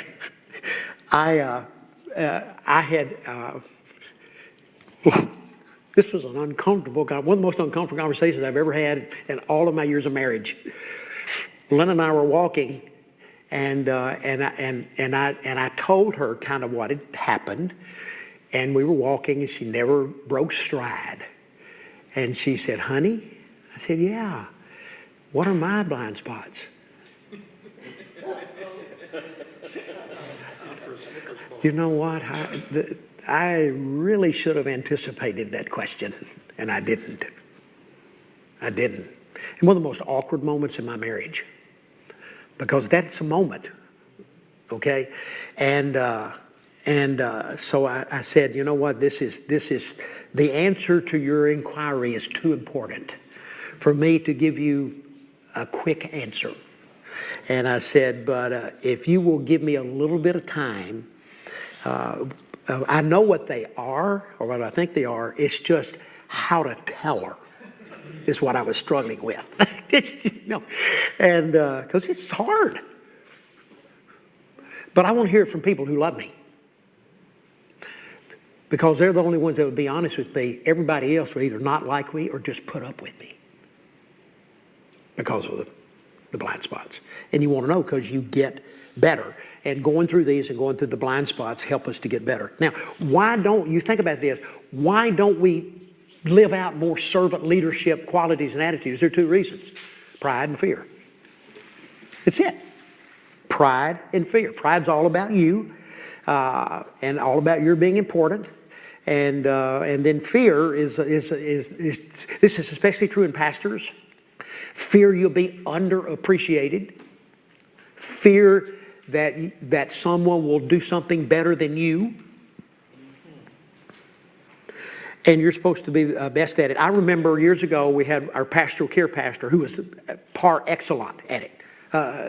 [SPEAKER 3] I had, this was an uncomfortable, one of the most uncomfortable conversations I've ever had in all of my years of marriage. Lynn and I were walking, and I told her kind of what had happened, and we were walking, and she never broke stride. And she said, honey? I said, yeah. What are my blind spots? You know what? I really should have anticipated that question, and I didn't. And one of the most awkward moments in my marriage, because that's a moment, okay? And so I said, you know what? This is the answer to your inquiry is too important for me to give you a quick answer. And I said, but if you will give me a little bit of time, I know what they are, or what I think they are. It's just how to tell her is what I was struggling with. And because it's hard. But I want to hear it from people who love me. Because they're the only ones that would be honest with me. Everybody else will either not like me or just put up with me because of the blind spots. And you want to know because you get better. And going through these and going through the blind spots help us to get better. Now, why don't you think about this? Why don't we live out more servant leadership qualities and attitudes? There are 2 reasons. Pride and fear. That's it. Pride and fear. Pride's all about you and all about your being important. And then fear is this is especially true in pastors. Fear you'll be underappreciated. Fear that someone will do something better than you. And you're supposed to be best at it. I remember years ago we had our pastoral care pastor who was par excellent at it.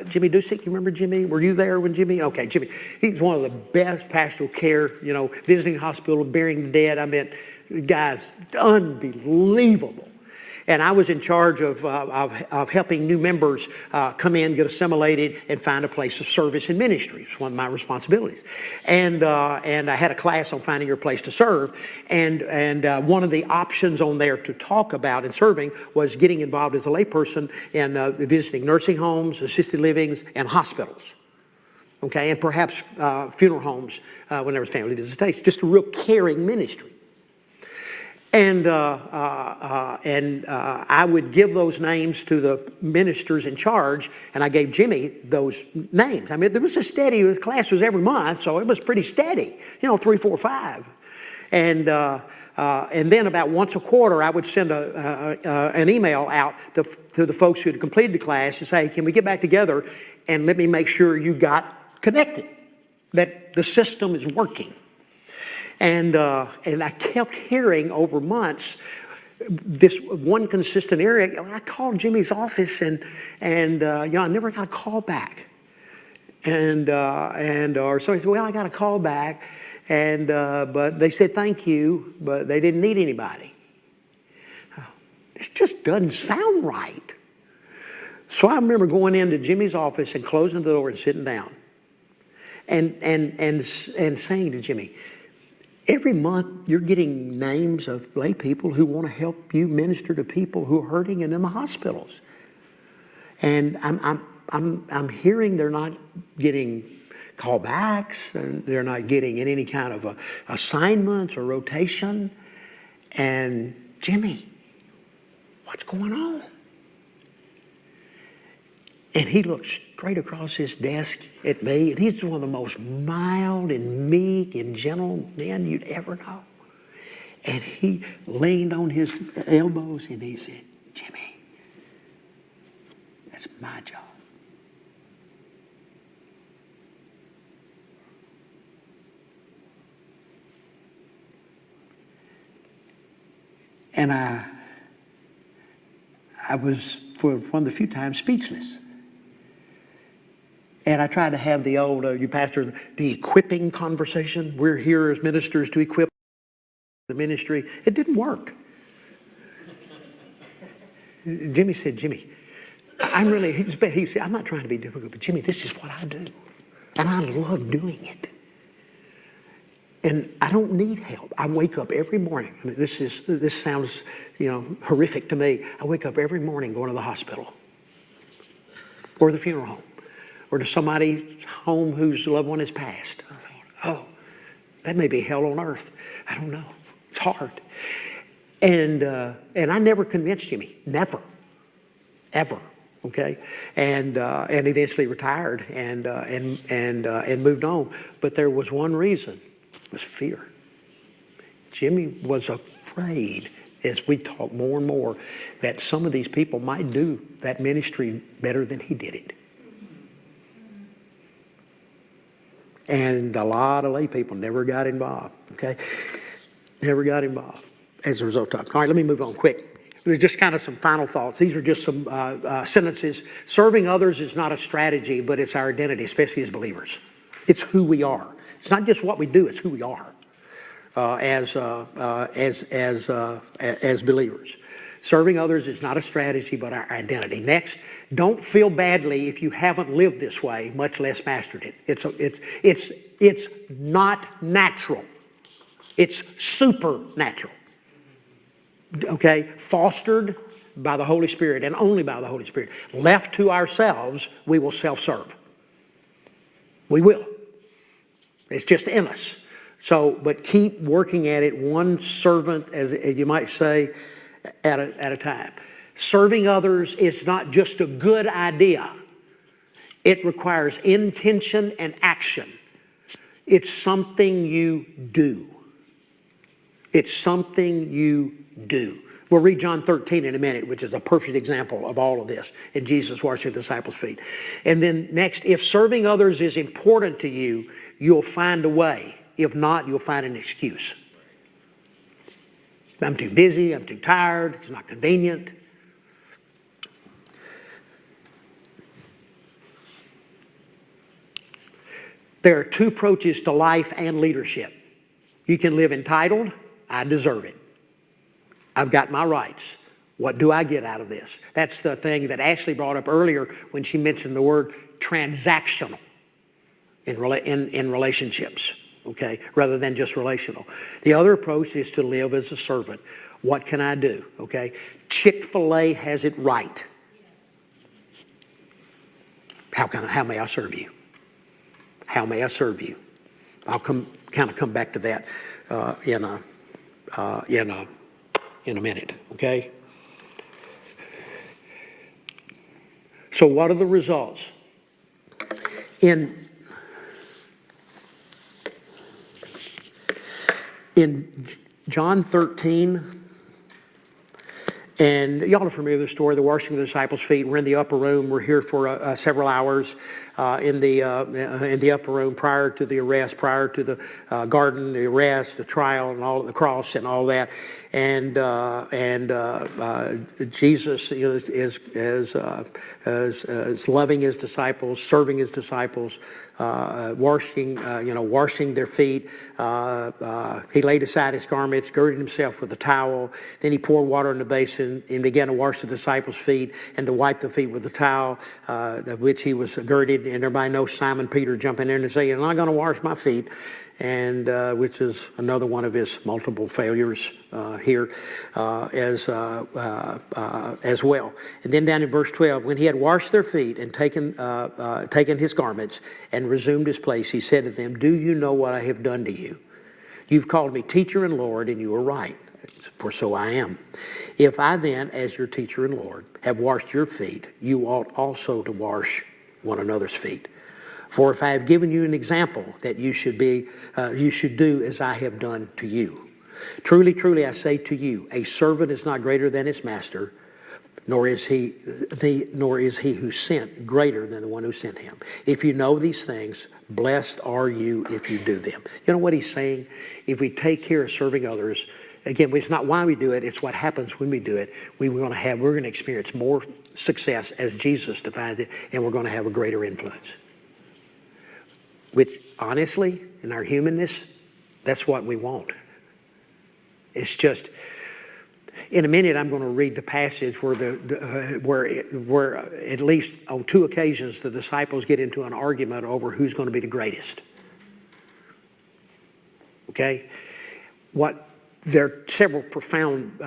[SPEAKER 3] Jimmy Dusick, you remember Jimmy? Were you there when Jimmy? Okay, Jimmy. He's one of the best pastoral care, visiting hospital, burying the dead. I mean, the guy's unbelievable. And I was in charge of helping new members come in, get assimilated, and find a place of service and ministry. It's one of my responsibilities. And I had a class on finding your place to serve. And one of the options on there to talk about in serving was getting involved as a layperson in visiting nursing homes, assisted livings, and hospitals. Okay, and perhaps funeral homes when there was family visitation. Just a real caring ministry. And I would give those names to the ministers in charge, and I gave Jimmy those names. I mean, there was a steady, the class was every month, so it was pretty steady, 3, 4, 5. And then about once a quarter, I would send an email out to the folks who had completed the class to say, can we get back together and let me make sure you got connected, that the system is working. And I kept hearing over months this one consistent area. I called Jimmy's office and I never got a call back. Or so he said, well, I got a call back, but they said thank you, but they didn't need anybody. This just doesn't sound right. So I remember going into Jimmy's office and closing the door and sitting down and saying to Jimmy, every month you're getting names of lay people who want to help you minister to people who are hurting and in the hospitals. And I'm hearing they're not getting callbacks, they're not getting any kind of assignments or rotation. And Jimmy, what's going on? And he looked straight across his desk at me, and he's one of the most mild and meek and gentle men you'd ever know. And he leaned on his elbows and he said, Jimmy, that's my job. And I was, for one of the few times, speechless. And I tried to have the old, you pastor, the equipping conversation. We're here as ministers to equip the ministry. It didn't work. Jimmy said, Jimmy, he said, I'm not trying to be difficult, but Jimmy, this is what I do. And I love doing it. And I don't need help. I wake up every morning. I mean, this sounds, horrific to me. I wake up every morning going to the hospital or the funeral home or to somebody's home whose loved one has passed. I thought, oh, that may be hell on earth. I don't know. It's hard. And I never convinced Jimmy. Never. Ever. Okay, and eventually retired and moved on. But there was one reason. It was fear. Jimmy was afraid, as we talk more and more, that some of these people might do that ministry better than he did it. And a lot of lay people never got involved, okay? Never got involved as a result of it. All right, let me move on quick. Just kind of some final thoughts. These are just some sentences. Serving others is not a strategy, but it's our identity, especially as believers. It's who we are. It's not just what we do; it's who we are as believers. Serving others is not a strategy, but our identity. Next, don't feel badly if you haven't lived this way, much less mastered it. It's not natural. It's supernatural. Okay, fostered by the Holy Spirit and only by the Holy Spirit. Left to ourselves, we will self-serve. We will. It's just in us. So, but keep working at it, one servant, as you might say, at a time. Serving others is not just a good idea. It requires intention and action. It's something you do. It's something you do. We'll read John 13 in a minute, which is a perfect example of all of this. And Jesus washing the disciples' feet. And then next, if serving others is important to you, you'll find a way. If not, you'll find an excuse. I'm too busy, I'm too tired, it's not convenient. There are two approaches to life and leadership. You can live entitled, I deserve it. I've got my rights. What do I get out of this? That's the thing that Ashley brought up earlier when she mentioned the word transactional in relationships, okay, rather than just relational. The other approach is to live as a servant. What can I do, okay? Chick-fil-A has it right. How may I serve you? How may I serve you? I'll come back to that in a minute, okay? So what are the results? In John 13, and y'all are familiar with the story, the washing of the disciples' feet. We're in the upper room. We're here for several hours in the upper room prior to the arrest, prior to the garden, the arrest, the trial, and all the cross and all that. And Jesus is loving his disciples, serving his disciples, washing their feet. He laid aside his garments, girded himself with a towel. Then he poured water in the basin and began to wash the disciples' feet and to wipe the feet with the towel of which he was girded. And everybody knows Simon Peter jumping in and saying, "I'm not going to wash my feet," and which is another one of his multiple failures here as well. And then down in verse 12, when he had washed their feet and taken his garments and resumed his place, he said to them, "Do you know what I have done to you? You've called me teacher and Lord, and you are right, for so I am. If I then, as your teacher and Lord, have washed your feet, you ought also to wash one another's feet. For if I have given you an example that you should do as I have done to you. Truly, truly, I say to you, a servant is not greater than his master, nor is he who sent greater than the one who sent him. If you know these things, blessed are you if you do them." You know what he's saying? If we take care of serving others, again, it's not why we do it, it's what happens when we do it. We're going to experience more success as Jesus defined it, and we're going to have a greater influence. Which, honestly, in our humanness, that's what we want. It's just, in a minute, I'm going to read the passage where at least on 2 occasions the disciples get into an argument over who's going to be the greatest. Okay, there are several profound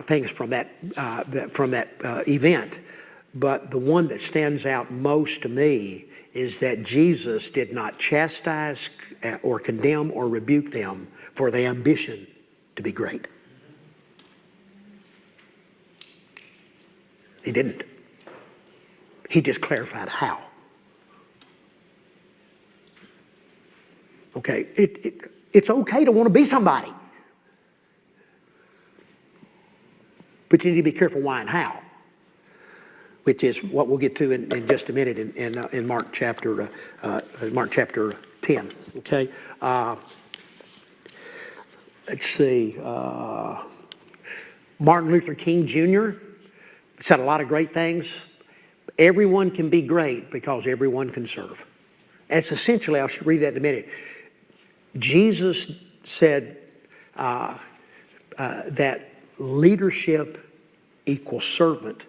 [SPEAKER 3] things from that event, but the one that stands out most to me is that Jesus did not chastise or condemn or rebuke them for their ambition to be great. He didn't. He just clarified how. Okay, it's okay to want to be somebody, but you need to be careful why and how, which is what we'll get to in just a minute in Mark chapter 10. Okay, let's see. Martin Luther King Jr. said a lot of great things. Everyone can be great because everyone can serve. That's essentially, I'll read that in a minute. Jesus said that leadership equals servant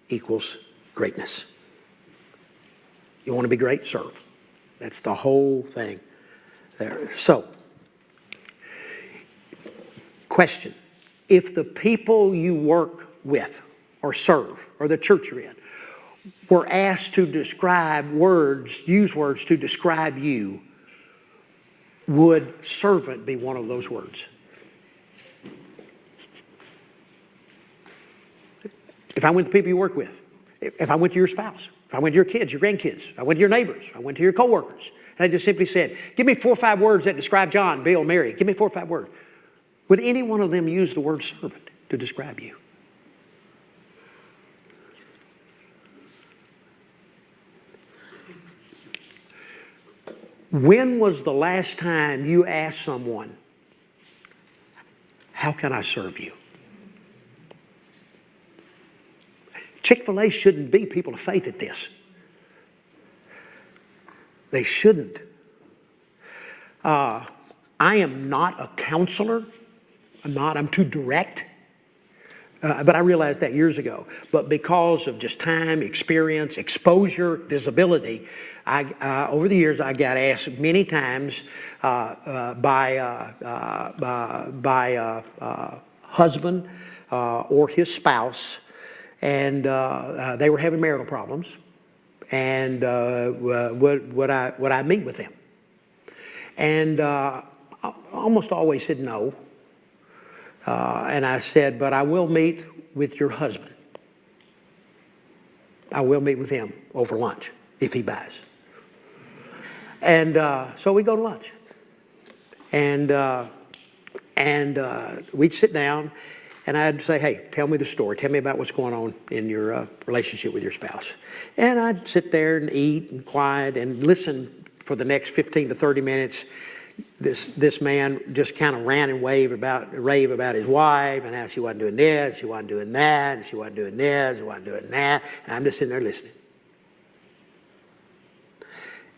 [SPEAKER 3] equals greatness. You want to be great? Serve. That's the whole thing there. So, question. If the people you work with or serve or the church you're in were asked to use words to describe you, would servant be one of those words? If I went to the people you work with, if I went to your spouse, if I went to your kids, your grandkids, I went to your neighbors, I went to your coworkers, and I just simply said, "Give me 4 or 5 words that describe John, Bill, Mary. Give me 4 or 5 words." Would any one of them use the word servant to describe you? When was the last time you asked someone, "How can I serve you?" Chick-fil-A shouldn't be people of faith at this. They shouldn't. I am not a counselor. I'm too direct. But I realized that years ago. But because of just time, experience, exposure, visibility, over the years I got asked many times by husband or his spouse, and they were having marital problems, and would I meet with them? And I almost always said no. And I said, but I will meet with your husband. I will meet with him over lunch if he buys. And so we go to lunch. And we'd sit down, and I'd say, hey, tell me the story. Tell me about what's going on in your relationship with your spouse. And I'd sit there and eat and quiet and listen for the next 15 to 30 minutes. This man just kind of rant and rave about his wife and how she wasn't doing this, she wasn't doing that, and she wasn't doing this, she wasn't doing that. And I'm just sitting there listening.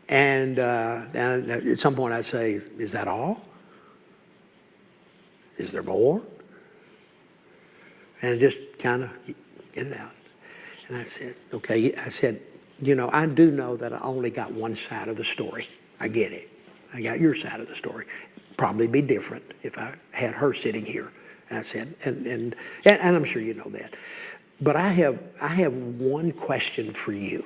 [SPEAKER 3] And at some point I'd say, is that all? Is there more? And just kind of get it out. And I said, okay. I said, you know, I do know that I only got one side of the story. I get it. I got your side of the story. Probably be different if I had her sitting here. And I said, and I'm sure you know that. But I have one question for you.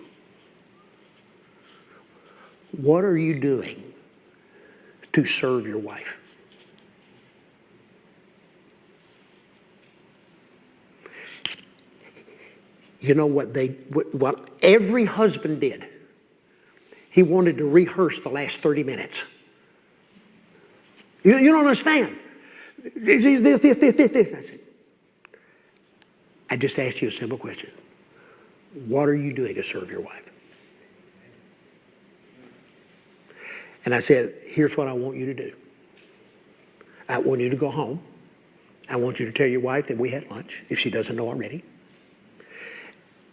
[SPEAKER 3] What are you doing to serve your wife? You know what every husband did? He wanted to rehearse the last 30 minutes. You don't understand. This. I said, I just asked you a simple question. What are you doing to serve your wife? And I said, here's what I want you to do. I want you to go home. I want you to tell your wife that we had lunch, if she doesn't know already.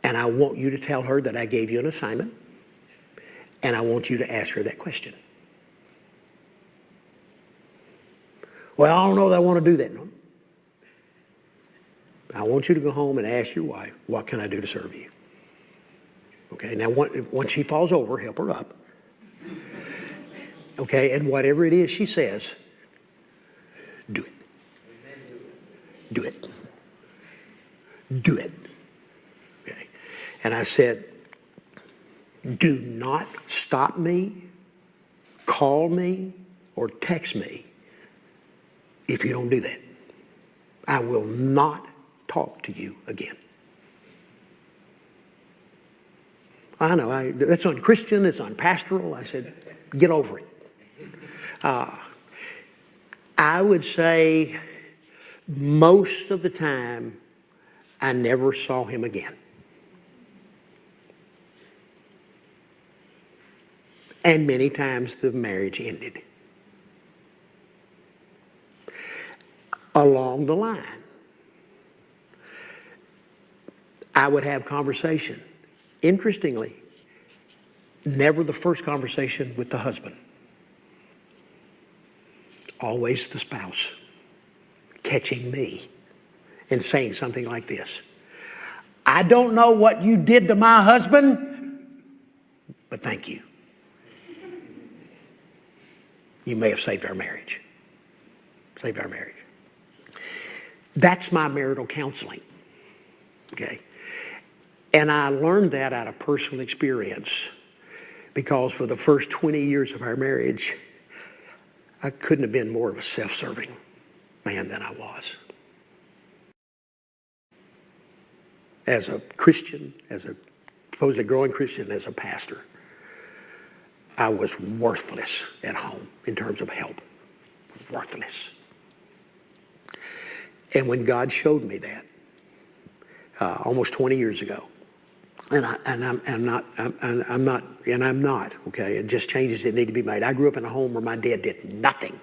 [SPEAKER 3] And I want you to tell her that I gave you an assignment. And I want you to ask her that question. Well, I don't know that I want to do that. No. I want you to go home and ask your wife, what can I do to serve you? Okay, now once she falls over, help her up. Okay, and whatever it is she says, do it. Do it. Do it. Okay. And I said, do not stop me, call me, or text me if you don't do that. I will not talk to you again. I know, that's unchristian, it's unpastoral. I said, get over it. I would say most of the time, I never saw him again. And many times the marriage ended. Along the line, I would have conversation. Interestingly, never the first conversation with the husband. Always the spouse catching me and saying something like this. I don't know what you did to my husband, but thank you. You may have saved our marriage. Saved our marriage. That's my marital counseling. Okay. And I learned that out of personal experience because for the first 20 years of our marriage, I couldn't have been more of a self-serving man than I was. As a Christian, as a supposedly growing Christian, as a pastor, I was worthless at home in terms of help. Worthless. And when God showed me that, almost 20 years ago, I'm not, okay? It just changes that need to be made. I grew up in a home where my dad did nothing.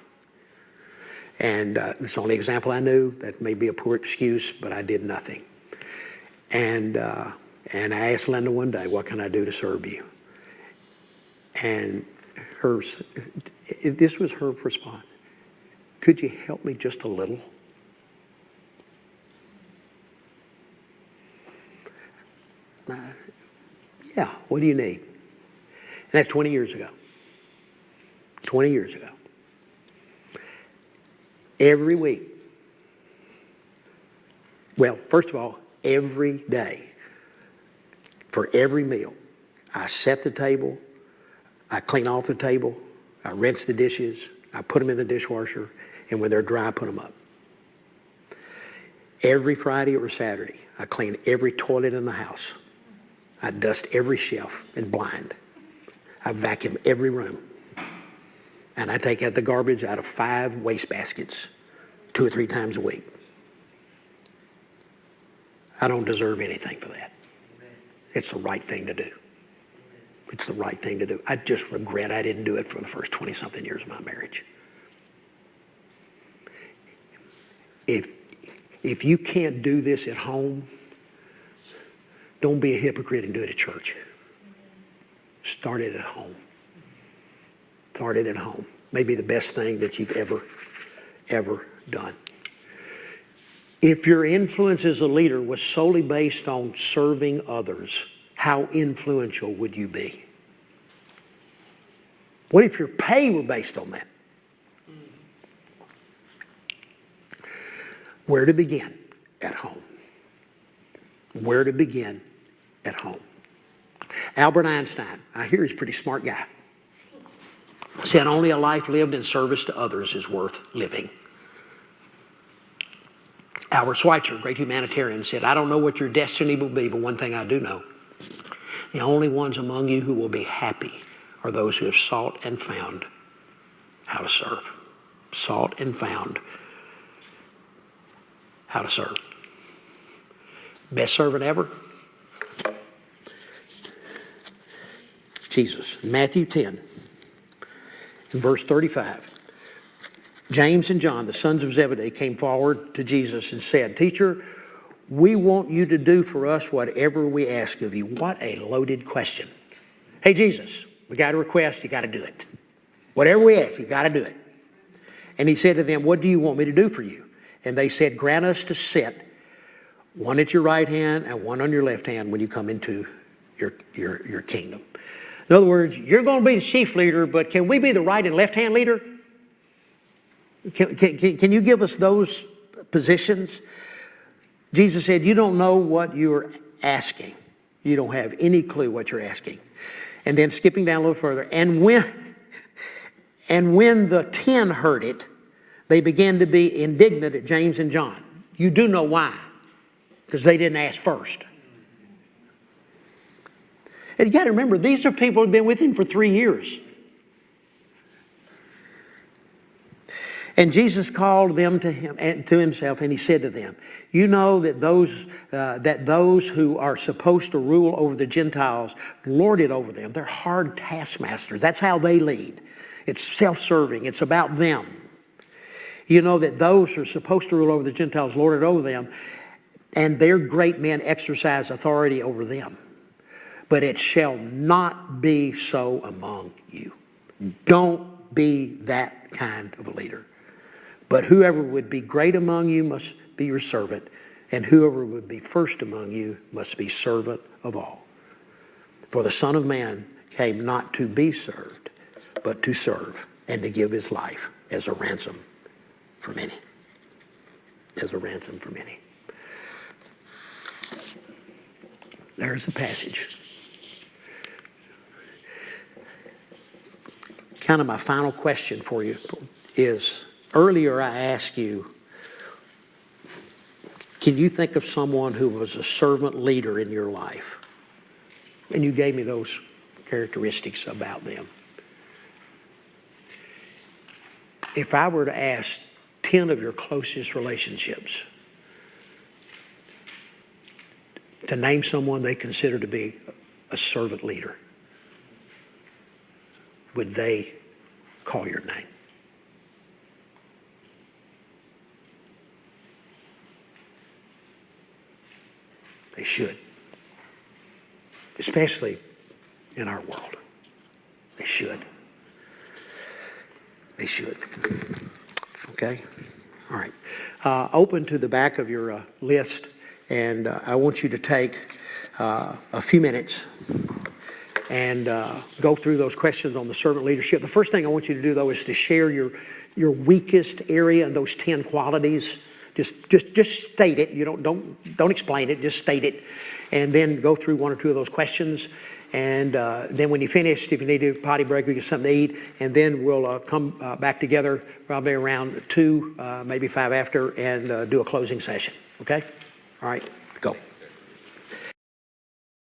[SPEAKER 3] And it's the only example I knew. That may be a poor excuse, but I did nothing. And I asked Linda one day, what can I do to serve you? And this was her response. Could you help me just a little? Yeah, what do you need? And that's 20 years ago. 20 years ago. Every week. Well, first of all, every day. For every meal. I set the table. I clean off the table. I rinse the dishes. I put them in the dishwasher. And when they're dry, I put them up. Every Friday or Saturday, I clean every toilet in the house. I dust every shelf and blind. I vacuum every room. And I take out the garbage out of 5 wastebaskets 2 or 3 times a week. I don't deserve anything for that. It's the right thing to do. It's the right thing to do. I just regret I didn't do it for the first 20-something years of my marriage. If you can't do this at home, don't be a hypocrite and do it at church. Start it at home. Start it at home. Maybe the best thing that you've ever done. If your influence as a leader was solely based on serving others, how influential would you be? What if your pay were based on that? Where to begin? At home. Where to begin? At home. Albert Einstein, I hear he's a pretty smart guy, said only a life lived in service to others is worth living. Albert Schweitzer, great humanitarian, said, I don't know what your destiny will be, but one thing I do know. The only ones among you who will be happy are those who have sought and found how to serve. Sought and found how to serve. Best servant ever? Jesus. Matthew 10, in verse 35. James and John, the sons of Zebedee, came forward to Jesus and said, Teacher, we want you to do for us whatever we ask of you. What a loaded question. Hey, Jesus, we got a request, you got to do it. Whatever we ask, you got to do it. And he said to them, what do you want me to do for you? And they said, grant us to sit, one at your right hand and one on your left hand when you come into your kingdom. In other words, you're going to be the chief leader, but can we be the right and left hand leader? Can you give us those positions? Jesus said, you don't know what you're asking. You don't have any clue what you're asking. And then skipping down a little further, and when the 10 heard it, they began to be indignant at James and John. You do know why, because they didn't ask first. And you got to remember, these are people who have been with him for 3 years. And Jesus called them to himself, and he said to them, you know that those who are supposed to rule over the Gentiles lord it over them. They're hard taskmasters. That's how they lead. It's self-serving. It's about them. You know that those who are supposed to rule over the Gentiles lord it over them, and their great men exercise authority over them. But it shall not be so among you. Don't be that kind of a leader. But whoever would be great among you must be your servant, and whoever would be first among you must be servant of all. For the Son of Man came not to be served, but to serve, and to give his life as a ransom for many. As a ransom for many. There's the passage. Kind of my final question for you is, earlier I asked you, can you think of someone who was a servant leader in your life? And you gave me those characteristics about them. If I were to ask 10 of your closest relationships to name someone they consider to be a servant leader, would they call your name? They should. Especially in our world. They should. They should. Okay? All right. Open to the back of your list, and I want you to take a few minutes and go through those questions on the servant leadership. The first thing I want you to do, though, is to share your weakest area and those 10 qualities. Just state it. You don't explain it. Just state it, and then go through one or two of those questions. And then when you finish, if you need a potty break, we get something to eat, and then we'll come back together probably around 2, maybe 5 after, and do a closing session. Okay? All right, go.